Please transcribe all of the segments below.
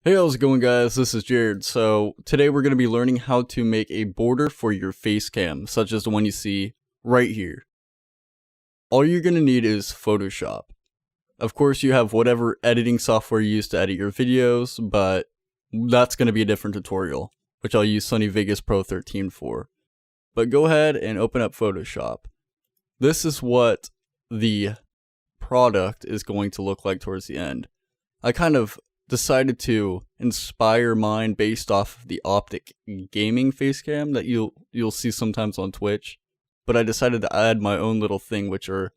Hey, how's it going, guys? This is Jared. So today we're going to be learning how to make a border for your face cam, such as the one you see right here. All you're going to need is Photoshop. Of course, you have whatever editing software you use to edit your videos, but that's going to be a different tutorial, which I'll use Sony Vegas Pro 13 for. But go ahead and open up Photoshop. This is what the product is going to look like towards the end. I kind of decided to inspire mine based off of the Optic gaming facecam that you'll see sometimes on Twitch, but I decided to add my own little thing, which are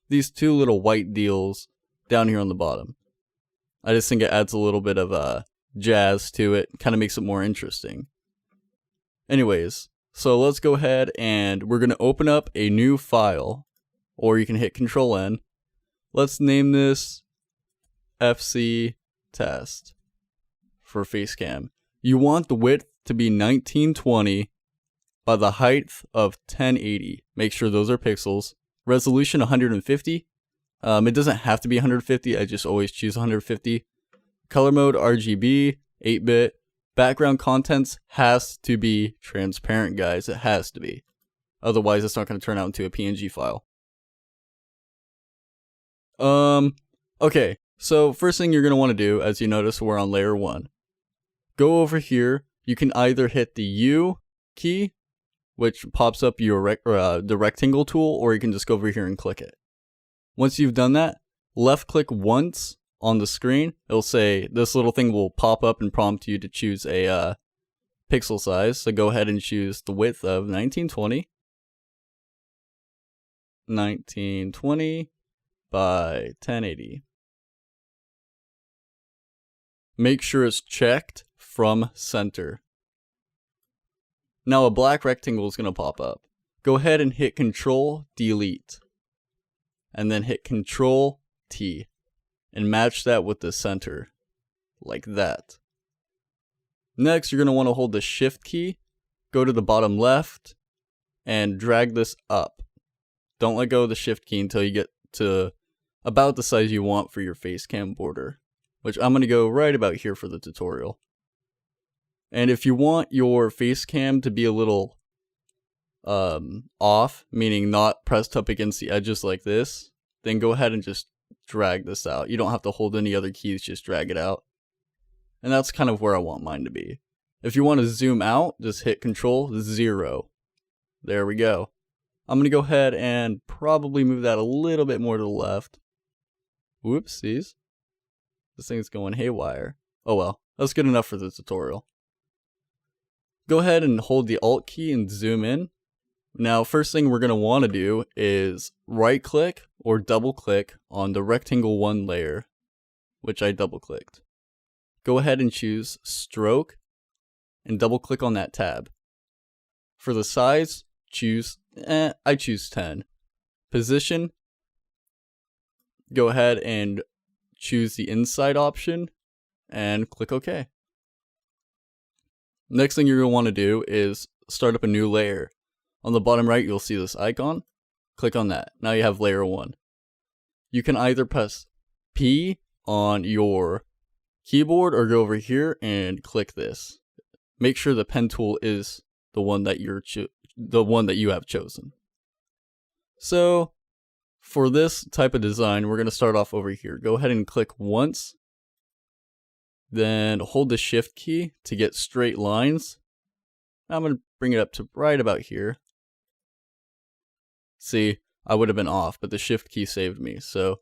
these two little white deals down here on the bottom. I just think it adds a little bit of jazz to it, kind of makes it more interesting. Anyways, so let's go ahead and we're going to open up a new file, or you can hit Control N. Let's name this FC test for Facecam. You want the width to be 1920 by the height of 1080. Make sure those are pixels. Resolution 150. It doesn't have to be 150. I just always choose 150. Color mode RGB, 8-bit. Background contents has to be transparent, guys. It has to be. Otherwise, it's not going to turn out into a PNG file. Okay. So first thing you're going to want to do, as you notice, we're on layer 1. Go over here. You can either hit the U key, which pops up your the rectangle tool, or you can just go over here and click it. Once you've done that, left click once on the screen. It'll say this little thing will pop up and prompt you to choose a pixel size. So go ahead and choose the width of 1920. 1920 by 1080. Make sure it's checked from center. Now a black rectangle is going to pop up. Go ahead and hit Control Delete. And then hit Control T. And match that with the center. Like that. Next, you're going to want to hold the Shift key. Go to the bottom left. And drag this up. Don't let go of the Shift key until you get to about the size you want for your Facecam border, which I'm going to go right about here for the tutorial. And if you want your Facecam to be a little off, meaning not pressed up against the edges like this, then go ahead and just drag this out. You don't have to hold any other keys, just drag it out. And that's kind of where I want mine to be. If you want to zoom out, just hit Control 0. There we go. I'm going to go ahead and probably move that a little bit more to the left. Whoopsies. This thing's going haywire. Oh well, that's good enough for the tutorial. Go ahead and hold the Alt key and zoom in. Now, first thing we're going to want to do is right click or double click on the rectangle 1 layer, which I double clicked. Go ahead and choose stroke and double click on that tab. For the size, I choose 10. Position, go ahead and choose the inside option and click OK. Next thing you're going to want to do is start up a new layer. On the bottom right, you'll see this icon. Click on that. Now you have layer 1. You can either press P on your keyboard or go over here and click this. Make sure the pen tool is the one that you have chosen. So for this type of design, we're going to start off over here. Go ahead and click once. Then hold the Shift key to get straight lines. I'm going to bring it up to right about here. See, I would have been off, but the Shift key saved me. So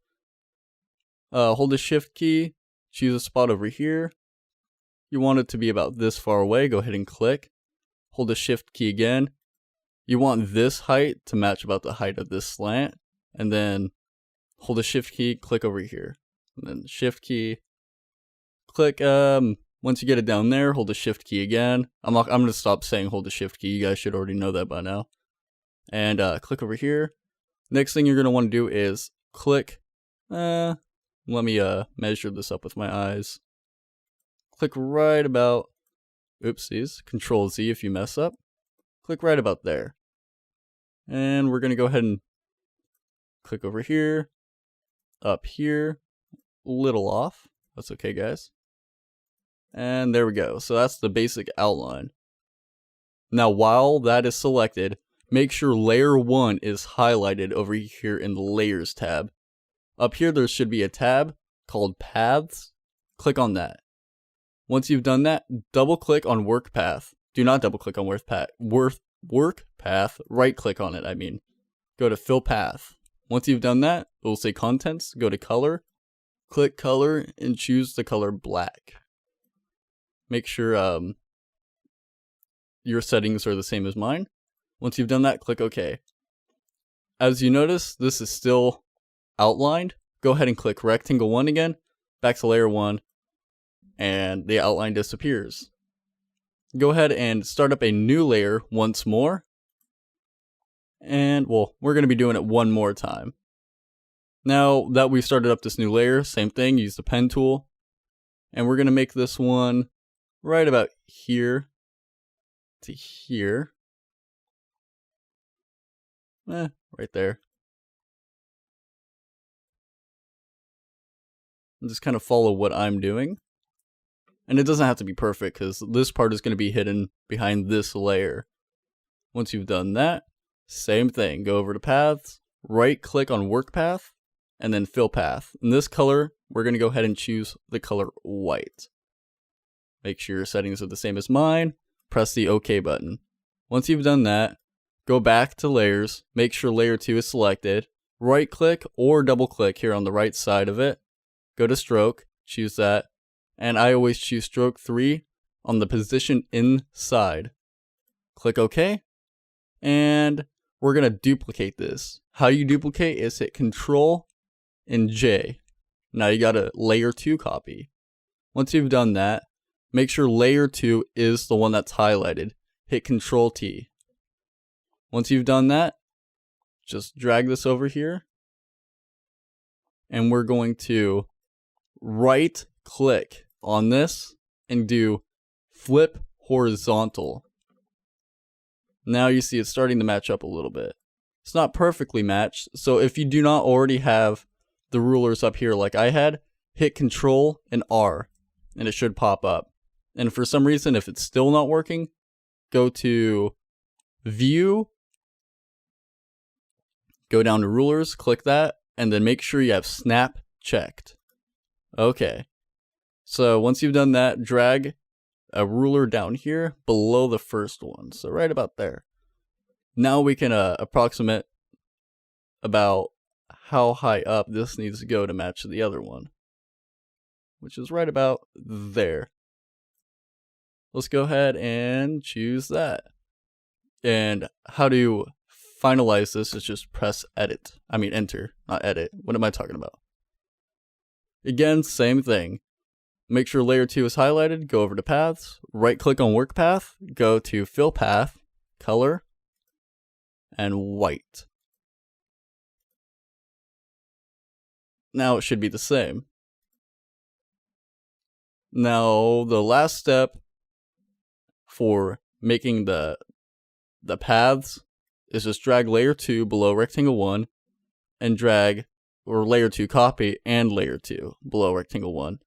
hold the Shift key, choose a spot over here. You want it to be about this far away. Go ahead and click. Hold the Shift key again. You want this height to match about the height of this slant. And then hold the Shift key, click over here. And then Shift key, click. Once you get it down there, hold the Shift key again. I'm going to stop saying hold the Shift key. You guys should already know that by now. And click over here. Next thing you're going to want to do is click. Let me measure this up with my eyes. Click right about, oopsies, Control Z if you mess up. Click right about there. And we're going to go ahead and click over here, up here, little off. That's okay, guys. And there we go. So that's the basic outline. Now while that is selected, make sure layer 1 is highlighted over here in the layers tab. Up here there should be a tab called paths. Click on that. Once you've done that, double click on work path. Do not double click on work path. Right click on it, Go to fill path. Once you've done that, it will say contents. Go to color. Click color and choose the color black. Make sure your settings are the same as mine. Once you've done that, click OK. As you notice, this is still outlined. Go ahead and click rectangle 1 again, back to layer 1, and the outline disappears. Go ahead and start up a new layer once more. And, well, we're going to be doing it one more time. Now that we've started up this new layer, same thing, use the pen tool. And we're going to make this one right about here to here. Right there. And just kind of follow what I'm doing. And it doesn't have to be perfect because this part is going to be hidden behind this layer. Once you've done that, same thing. Go over to paths, right click on work path, and then fill path. In this color, we're going to go ahead and choose the color white. Make sure your settings are the same as mine. Press the OK button. Once you've done that, go back to layers, make sure layer 2 is selected, right click or double click here on the right side of it, go to stroke, choose that, and I always choose stroke 3 on the position inside. Click OK, and we're going to duplicate this. How you duplicate is hit Control and J. Now you got a layer 2 copy. Once you've done that, make sure layer 2 is the one that's highlighted. Hit Control T. Once you've done that, just drag this over here. And we're going to right click on this and do flip horizontal. Now you see it's starting to match up a little bit. It's not perfectly matched, so if you do not already have the rulers up here like I had, hit Control and R and it should pop up. And for some reason, if it's still not working, go to View, go down to Rulers, click that, and then make sure you have Snap checked. Okay, so once you've done that, drag a ruler down here below the first one, so right about there. Now we can approximate about how high up this needs to go to match the other one, which is right about there. Let's go ahead and choose that. And how to finalize this is just press enter, not edit. What am I talking about? Again, same thing. Make sure layer 2 is highlighted, go over to paths, right click on work path, go to fill path, color, and white. Now it should be the same. Now the last step for making the paths is just drag layer 2 below rectangle 1 and drag or layer 2 copy and layer 2 below rectangle 1.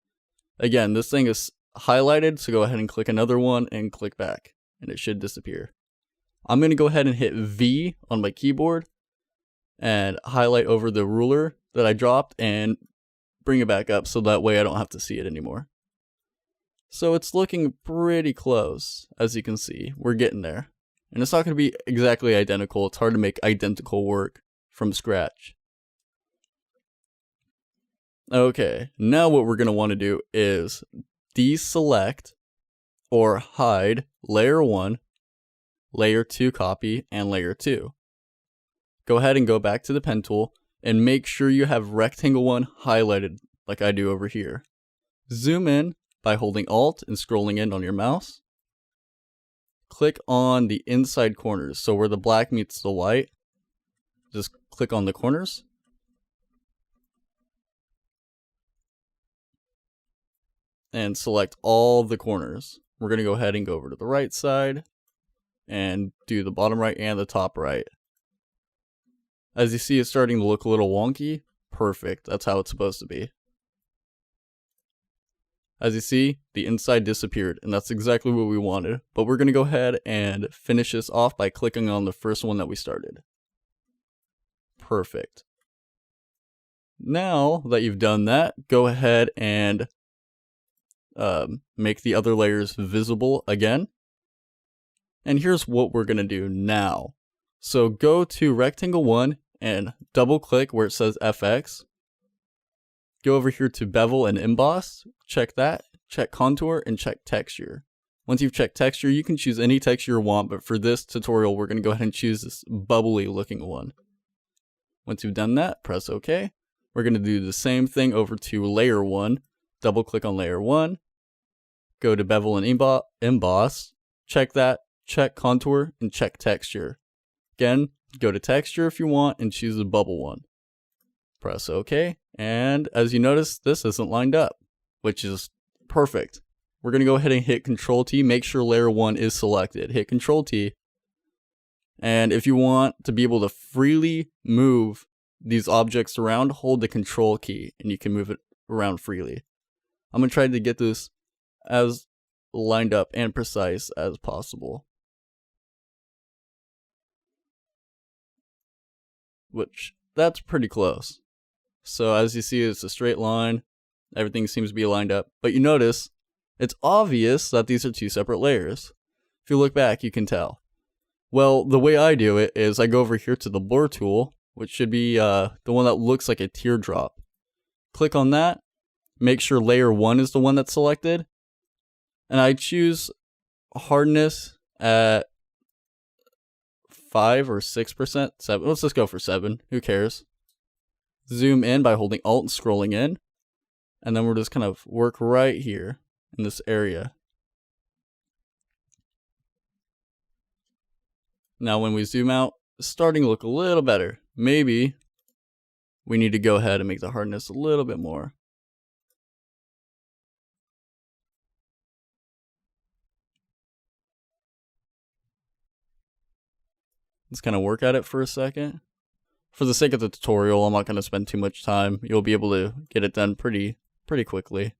Again, this thing is highlighted, so go ahead and click another one and click back and it should disappear. I'm going to go ahead and hit V on my keyboard and highlight over the ruler that I dropped and bring it back up so that way I don't have to see it anymore. So it's looking pretty close, as you can see. We're getting there. And it's not going to be exactly identical. It's hard to make identical work from scratch. Okay, now what we're going to want to do is deselect or hide layer 1, layer 2 copy, and layer 2. Go ahead and go back to the pen tool and make sure you have rectangle 1 highlighted like I do over here. Zoom in by holding Alt and scrolling in on your mouse. Click on the inside corners, so where the black meets the white, just click on the corners. And select all the corners. We're going to go ahead and go over to the right side and do the bottom right and the top right. As you see, it's starting to look a little wonky. Perfect. That's how it's supposed to be. As you see, the inside disappeared, and that's exactly what we wanted. But we're going to go ahead and finish this off by clicking on the first one that we started. Perfect. Now that you've done that, go ahead and make the other layers visible again. And here's what we're going to do now. So go to rectangle 1 and double click where it says FX. Go over here to bevel and emboss, check that, check contour, and check texture. Once you've checked texture, you can choose any texture you want, but for this tutorial, we're going to go ahead and choose this bubbly looking one. Once you've done that, press OK. We're going to do the same thing over to layer 1. Double click on layer 1. Go to bevel and emboss, check that, check contour, and check texture. Again, go to texture if you want and choose the bubble one. Press OK, and as you notice, this isn't lined up, which is perfect. We're going to go ahead and hit Control T, make sure layer 1 is selected. Hit Control T, and if you want to be able to freely move these objects around, hold the Control key, and you can move it around freely. I'm going to try to get this as lined up and precise as possible. Which, that's pretty close. So as you see, it's a straight line. Everything seems to be lined up. But you notice, it's obvious that these are two separate layers. If you look back, you can tell. Well, the way I do it is I go over here to the blur tool, which should be the one that looks like a teardrop. Click on that. Make sure layer 1 is the one that's selected. And I choose hardness at 5 or 6%, 7. Let's just go for 7. Who cares? Zoom in by holding Alt and scrolling in. And then we're just kind of work right here in this area. Now when we zoom out, it's starting to look a little better. Maybe we need to go ahead and make the hardness a little bit more. Let's kind of work at it for a second. For the sake of the tutorial, I'm not going to spend too much time. You'll be able to get it done pretty quickly.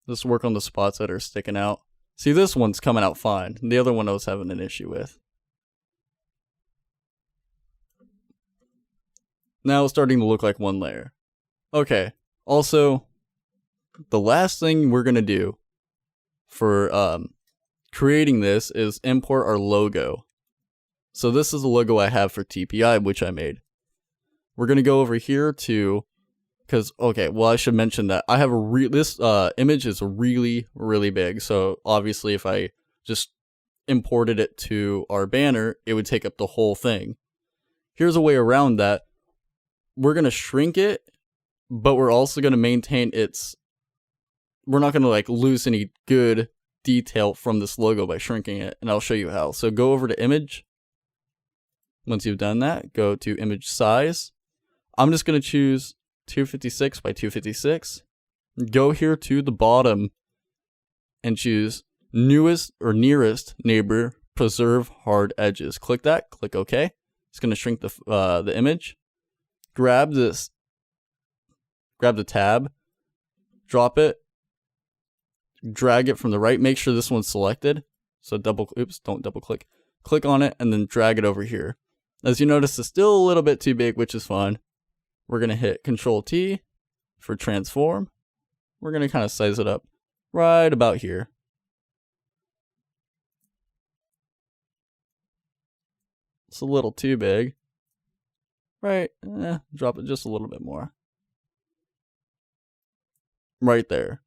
Just work on the spots that are sticking out. See, this one's coming out fine. The other one I was having an issue with. Now it's starting to look like one layer. Okay, also, the last thing we're going to do for creating this is import our logo. So this is the logo I have for TPI, which I made. We're going to go over here to, because, okay, well, I should mention that I have this image is really, really big. So obviously if I just imported it to our banner, it would take up the whole thing. Here's a way around that. We're going to shrink it, but we're also going to maintain we're not going to like lose any good detail from this logo by shrinking it. And I'll show you how. So go over to image. Once you've done that, go to image size. I'm just going to choose 256 by 256. Go here to the bottom and choose newest or nearest neighbor, preserve hard edges. Click that, click OK. It's going to shrink the image. Grab the tab, drop it, drag it from the right. Make sure this one's selected. So don't double click. Click on it and then drag it over here. As you notice, it's still a little bit too big, which is fine. We're going to hit Control T for transform. We're going to kind of size it up right about here. It's a little too big. Right, drop it just a little bit more. Right there.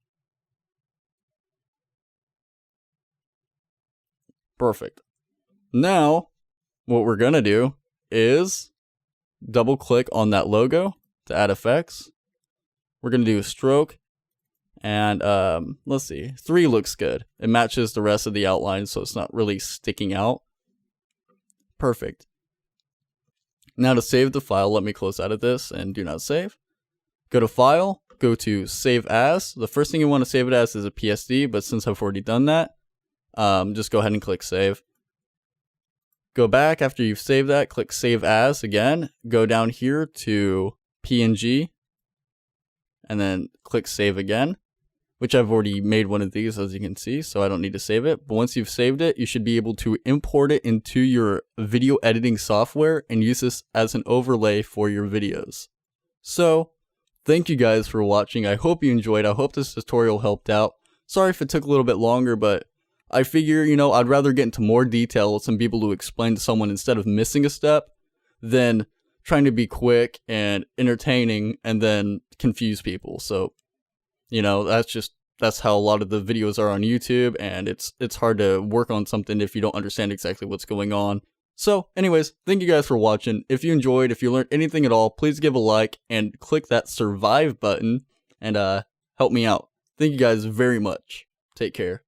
Perfect. Now, what we're going to do is double click on that logo to add effects. We're going to do a stroke. And let's see, 3 looks good. It matches the rest of the outline, so it's not really sticking out. Perfect. Now to save the file, let me close out of this and do not save. Go to File, go to Save As. The first thing you want to save it as is a PSD, but since I've already done that, just go ahead and click Save. Go back after you've saved that, click Save As again. Go down here to PNG, and then click Save again. which I've already made one of these, as you can see, so I don't need to save it. But once you've saved it, you should be able to import it into your video editing software and use this as an overlay for your videos. So, thank you guys for watching. I hope you enjoyed. I hope this tutorial helped out. Sorry if it took a little bit longer, but I figure, I'd rather get into more details and be able to explain to someone instead of missing a step than trying to be quick and entertaining and then confuse people. So, that's how a lot of the videos are on YouTube, and it's hard to work on something if you don't understand exactly what's going on. So anyways, thank you guys for watching. If you enjoyed, if you learned anything at all, please give a like and click that survive button and help me out. Thank you guys very much. Take care.